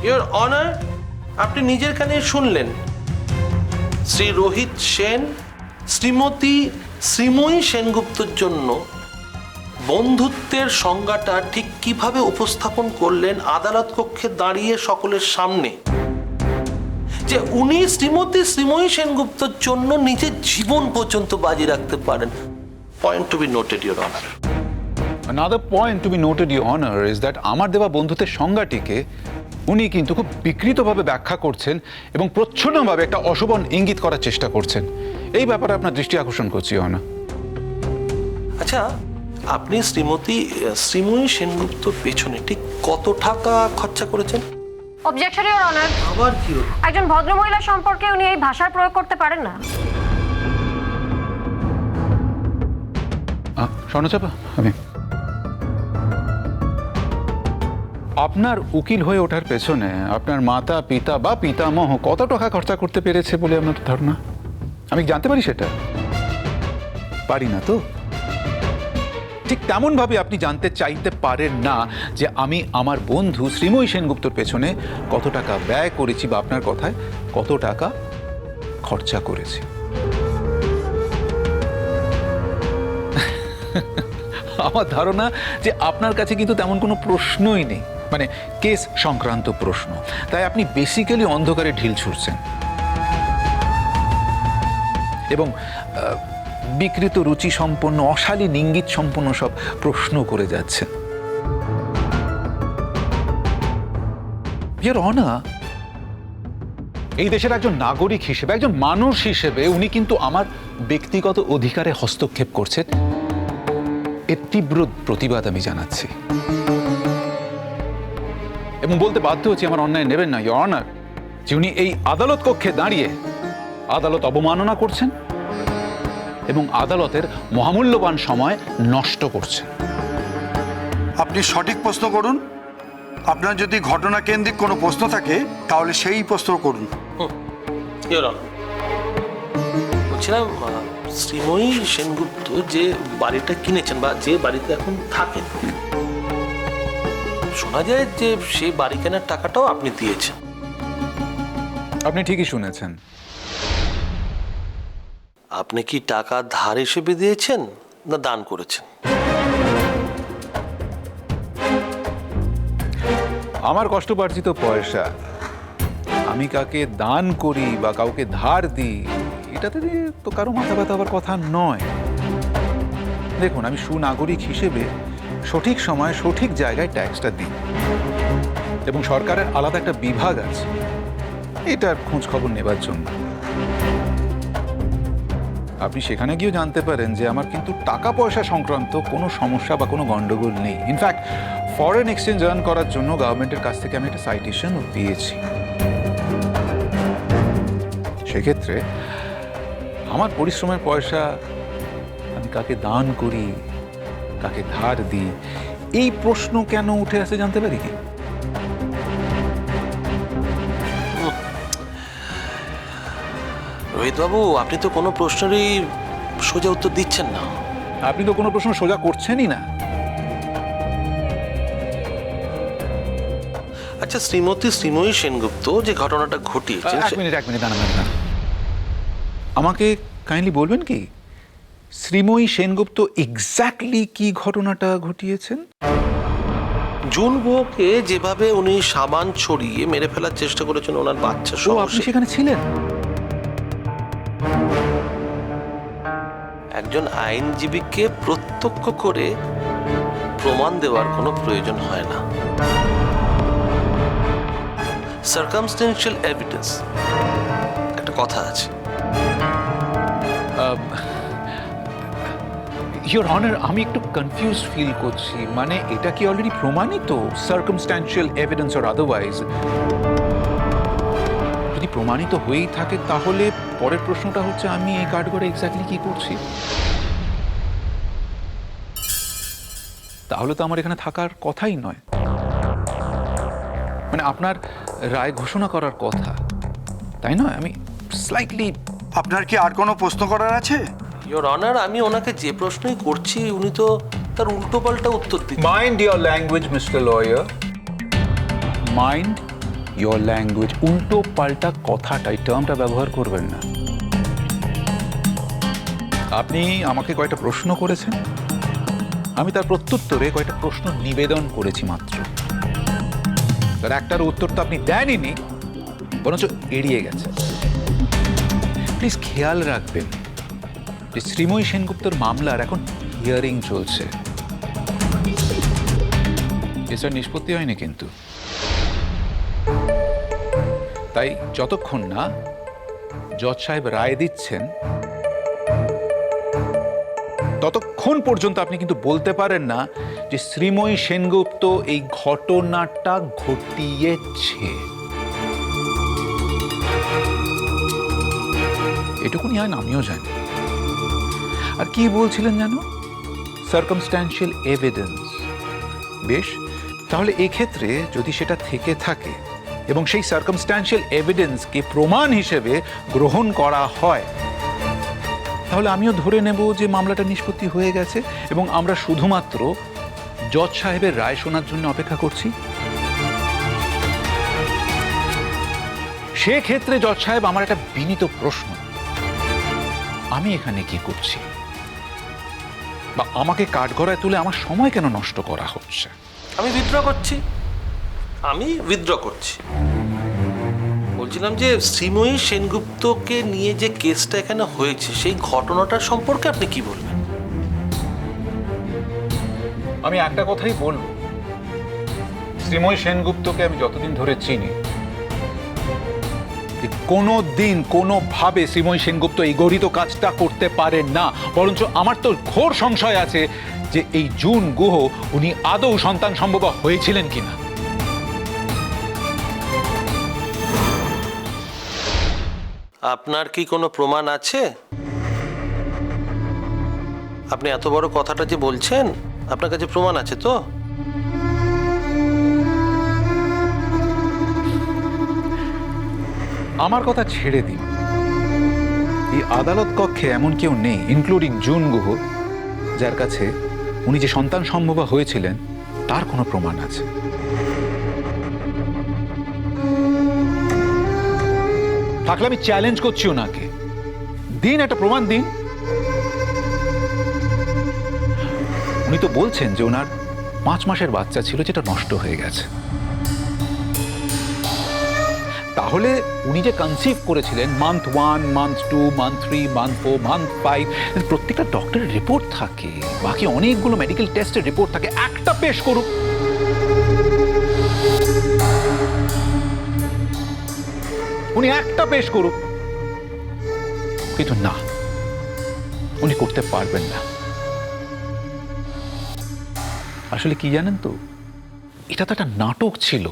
Your honour, আপনি নিজের কানে শুনলেন, শ্রী রোহিত সেন শ্রীমতী শ্রীময়ী সেনগুপ্তর জন্য বন্ধুত্বের সংজ্ঞাটা ঠিক কিভাবে উপস্থাপন করলেন আদালত কক্ষে দাঁড়িয়ে সকলের সামনে, যে উনি শ্রীমতী শ্রীময়ী সেনগুপ্তর জন্য নিজের জীবন পর্যন্ত বাজি রাখতে পারেন। Point to be noted, your honour. Another point to be noted, Your Honor, is that আমার দেওয়া বন্ধুত্বের সংজ্ঞাটিকে উনি কিন্তু খুব বিকৃতভাবে ব্যাখ্যা করছেন এবং প্রচ্ছন্নভাবে একটা অশোভন ইঙ্গিত করার চেষ্টা করছেন। এই ব্যাপারে আপনার দৃষ্টি আকর্ষণ করছি, Your Honor। আচ্ছা, আপনি শ্রীমতী শ্রীময়ী সেনগুপ্তর পেছনে ঠিক কত টাকা খরচা করেছেন? Objection, your honour. আবার কি? একজন ভদ্রমহিলা সম্পর্কে উনি এই ভাষার প্রয়োগ করতে পারেন না। স্বর্ণচাপা, আমি আপনার উকিল হয়ে ওঠার পেছনে আপনার মাতা পিতা বা পিতামহ কত টাকা খরচা করতে পেরেছে বলে আপনার ধারণা? আমি জানতে পারি সেটা? পারি না তো। ঠিক তেমন ভাবে আপনি জানতে চাইতে পারেন না যে আমি আমার বন্ধু শ্রীময়ী সেনগুপ্তর পেছনে কত টাকা ব্যয় করেছি বা আপনার কথায় কত টাকা খরচা করেছি। আমার ধারণা যে আপনার কাছে কিন্তু তেমন কোনো প্রশ্নই নেই, মানে কেস সংক্রান্ত প্রশ্ন। তাই আপনি বেসিক্যালি অন্ধকারে ঢিল ছুঁড়ছেন এবং বিকৃত রুচি সম্পন্ন, অশালীন ইঙ্গিত সম্পন্ন সব প্রশ্ন করে যাচ্ছেন। ইওর অনার, এই দেশের একজন নাগরিক হিসেবে, একজন মানুষ হিসেবে উনি কিন্তু আমার ব্যক্তিগত অধিকারে হস্তক্ষেপ করছেন। এর তীব্র প্রতিবাদ আমি জানাচ্ছি এবং বলতে বাধ্য হচ্ছি, আমার অন্যায় নেবেন না ইওর অনার, যে উনি এই আদালত কক্ষে দাঁড়িয়ে আদালত অবমাননা করছেন এবং আদালতের মহামূল্যবান সময় নষ্ট করছেন। আপনি সঠিক প্রশ্ন করুন। আপনার যদি ঘটনা কেন্দ্রিক কোনো প্রশ্ন থাকে তাহলে সেই প্রশ্ন করুন। ইওর অনার, বলছিলাম শ্রীময়ী সেনগুপ্ত যে বাড়িটা কিনেছেন বা যে বাড়িতে এখন থাকেন, শোনা যায় যে সেই বাড়ি কেনার টাকাটাও আপনি দিয়েছেন। আপনি ঠিকই শুনেছেন। আপনি কি টাকা ধার হিসেবে দিয়েছেন না দান করেছেন? আমার কষ্টপার্জিত পয়সা আমি কাকে দান করি বা কাউকে ধার দিই, এটাতে তো কারো মাথা ব্যথা হওয়ার কথা নয়। দেখুন, আমি সুনাগরিক হিসেবে সঠিক সময়ে সঠিক জায়গায় ট্যাক্সটা দিই এবং সরকারের আলাদা একটা বিভাগ আছে এটার খোঁজ খবর নেবার জন্য। আপনি সেখানে গিয়েও জানতে পারেন যে আমার কিন্তু টাকা পয়সা সংক্রান্ত কোনো সমস্যা বা কোনো গন্ডগোল নেই। ইনফ্যাক্ট ফরেন এক্সচেঞ্জ আর্ন করার জন্য গভর্নমেন্টের কাছ থেকে আমি একটা সাইটেশনও পেয়েছি। সেক্ষেত্রে আমার পরিশ্রমের পয়সা আমি কাকে দান করি, কাকে ধার দিই, এই প্রশ্ন কেন উঠে আসে জানতে পারি কি? রোহিত বাবু, আপনি তো কোনো প্রশ্নেরই সোজা উত্তর দিচ্ছেন না। আপনি তো কোনো প্রশ্ন সোজা করছেনই না। আচ্ছা, শ্রীমতী শ্রীময়ী সেনগুপ্ত যে ঘটনাটা ঘটিয়েছেন, এক মিনিট দাঁড়ান। আমাকে কাইন্ডলি বলবেন কি শ্রীময়ী সেনগুপ্ত এক্স্যাক্টলি কি ঘটনাটা ঘটিয়েছেন? জুন বউকে যেভাবে উনি সাবান ছড়িয়ে মেরে ফেলার চেষ্টা করেছেন ওনার বাচ্চা সহ, আপনি সেখানে ছিলেন? একজন আইনজীবীকে প্রত্যক্ষ করে প্রমাণ দেওয়ার কোনো প্রয়োজন হয় না। সার্কামস্টেন্সিয়াল এভিডেন্স একটা কথা আছে। ইওর অনার, আমি একটু কনফিউজ ফিল করছি। মানে এটা কি অলরেডি প্রমাণিত? সার্কামস্ট্যান্সিয়াল এভিডেন্স অর আদারওয়াইজ যদি প্রমাণিত হয়েই থাকে তাহলে পরের প্রশ্নটা হচ্ছে আমি এই কাঠগড়ে এক্স্যাক্টলি কি করছি? তাহলে তো আমার এখানে থাকার কথাই নয়। মানে আপনার রায় ঘোষণা করার কথা, তাই নয়? আমি স্লাইটলি... আপনার কি আর কোনো প্রশ্ন করার আছে? ইওর অনার, আমি ওনাকে যে প্রশ্নই করছি উনি তো তার উল্টো পাল্টা উত্তর দিচ্ছেন। Mind your language mister lawyer, mind your language, উল্টো পাল্টা কথাটা, এই টার্মটা ব্যবহার করবেন না। আপনি আমাকে কয়েকটা প্রশ্ন করেছেন, আমি তার প্রত্যুত্তরে কয়েকটা প্রশ্ন নিবেদন করেছি মাত্র। তার একটার উত্তর তো আপনি দেনইনি, বরঞ্চ এড়িয়ে গেছে। প্লিজ খেয়াল রাখবেন যে শ্রীময়ী সেনগুপ্তর মামলার এখন হিয়ারিং চলছে, কেসটা নিষ্পত্তি হয়নি কিন্তু। তাই যতক্ষণ না জজ সাহেব রায় দিচ্ছেন ততক্ষণ পর্যন্ত আপনি কিন্তু বলতে পারেন না যে শ্রীময়ী সেনগুপ্ত এই ঘটনাটা ঘটিয়েছে। এটুকুনি আইন আমিও জানি। আর কি বলছিলেন জানো? Circumstantial evidence. বেশ, তাহলে এক্ষেত্রে যদি সেটা থেকে থাকে এবং সেই সার্কামস্ট্যান্সিয়াল এভিডেন্সকে প্রমাণ হিসেবে গ্রহণ করা হয়, তাহলে আমিও ধরে নেব যে মামলাটা নিষ্পত্তি হয়ে গেছে এবং আমরা শুধুমাত্র জজ সাহেবের রায় শোনার জন্য অপেক্ষা করছি। সেক্ষেত্রে জজ সাহেব, আমার একটা বিনীত প্রশ্ন, আমি এখানে কি করছি? বা আমাকে কাঠগড়ায় তুলে আমার সময় কেন নষ্ট করা হচ্ছে? আমি উইথড্র করছি। বলছিলাম যে শ্রীময়ী সেনগুপ্তকে নিয়ে যে কেসটা এখানে হয়েছে, সেই ঘটনাটার সম্পর্কে আপনি কি বলবেন? আমি একটা কথাই বলবো, শ্রীময়ী সেনগুপ্তকে আমি যতদিন ধরে চিনি, যে কোনো দিন কোনোভাবে শ্রীময়ী সেনগুপ্ত এই গরিত কাজটা করতে পারেন না। বরঞ্চ আমার তো ঘোর সংশয় আছে যে এই জুন গুহ উনি আদৌ সন্তান সম্ভব হয়েছিলেন কিনা। আপনার কি কোনো প্রমাণ আছে? আপনি এত বড় কথাটা যে বলছেন, আপনার কাছে প্রমাণ আছে তো? আমার কথা ছেড়ে দিন, এই আদালত কক্ষে এমন কেউ নেই, ইনক্লুডিং জুন গুহ, যার কাছে উনি যে সন্তান সম্ভবা হয়েছিলেন তার কোনো প্রমাণ আছে। থাকলে আমি চ্যালেঞ্জ করছি ওনাকে, দিন একটা প্রমাণ দিন। উনি তো বলছেন যে ওনার 5 মাসের বাচ্চা ছিল যেটা নষ্ট হয়ে গেছে। তাহলে উনি যে কনসিভ করেছিলেন month 1, month 2, month 3, month 4, month 5, প্রত্যেকটা ডক্টরের রিপোর্ট থাকে, বাকি অনেকগুলো মেডিকেল টেস্টের রিপোর্ট থাকে, একটা পেশ করুক। উনি একটা পেশ করুক, কিন্তু না, উনি করতে পারবেন না। আসলে কি জানেন তো, এটা তো একটা নাটক ছিল।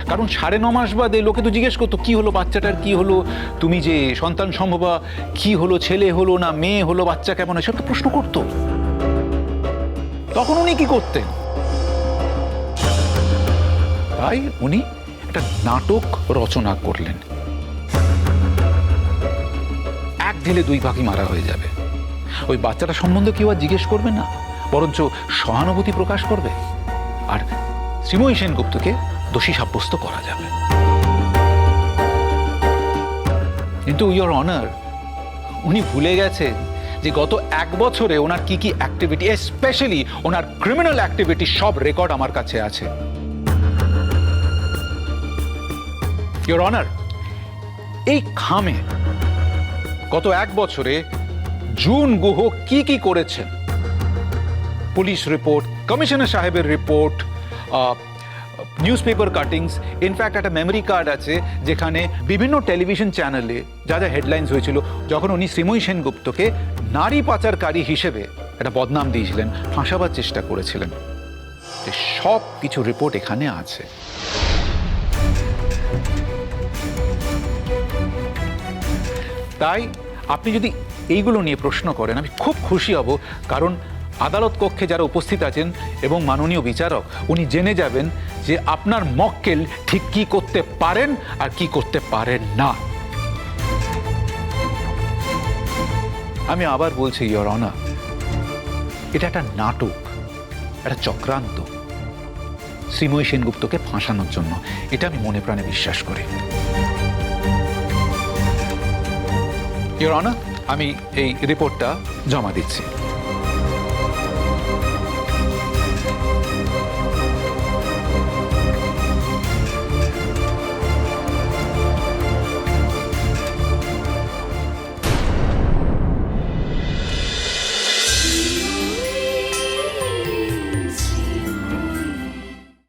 কারণ 9.5 মাস বাদে লোকে তো জিজ্ঞেস করতো কি হলো বাচ্চাটার, কি হলো, তুমি যে সন্তান সম্ভবা, কি হলো, ছেলে হলো না মেয়ে হলো, বাচ্চা কেমন, এসব তো প্রশ্ন করতো। তখন উনি কি করতেন? তাই উনি একটা নাটক রচনা করলেন। এক ঢিলে 2 পাখি মারা হয়ে যাবে। ওই বাচ্চাটা সম্বন্ধে কেউ আর জিজ্ঞেস করবে না, বরঞ্চ সহানুভূতি প্রকাশ করবে, আর শ্রীময়ী সেনগুপ্তকে দোষী সাব্যস্ত করা যাবে। কিন্তু ইওর অনার, উনি ভুলে গেছেন যে গত 1 বছরে ওনার কি কি অ্যাক্টিভিটি, স্পেশালি ওনার ক্রিমিনাল অ্যাক্টিভিটি, সব রেকর্ড আমার কাছে আছে। ইওর অনার, এই খামে গত 1 বছরে জুন গুহ কি কি করেছেন, পুলিশ রিপোর্ট, কমিশনার সাহেবের report, news paper cuttings, in fact একটা মেমোরি কার্ড আছে যেখানে বিভিন্ন টেলিভিশন চ্যানেলে যা যা হেডলাইন্স হয়েছিল যখন উনি শ্রীময়ী সেনগুপ্তকে নারী পাচারকারী হিসেবে একটা বদনাম দিয়েছিলেন, ফাঁসাবার চেষ্টা করেছিলেন, সব কিছু রিপোর্ট এখানে আছে। তাই আপনি যদি এইগুলো নিয়ে প্রশ্ন করেন, আমি খুব খুশি হব, কারণ আদালত কক্ষে যারা উপস্থিত আছেন এবং মাননীয় বিচারক, উনি জেনে যাবেন যে আপনার মক্কেল ঠিক কি করতে পারেন আর কি করতে পারেন না। আমি আবার বলছি ইওর অনার, এটা একটা নাটক, একটা চক্রান্ত। শ্রীময়ী সেনগুপ্তকে ফাঁসানোর জন্য। এটা আমি মনে প্রাণে বিশ্বাস করি। ইওর অনার, আমি এই রিপোর্টটা জমা দিচ্ছি।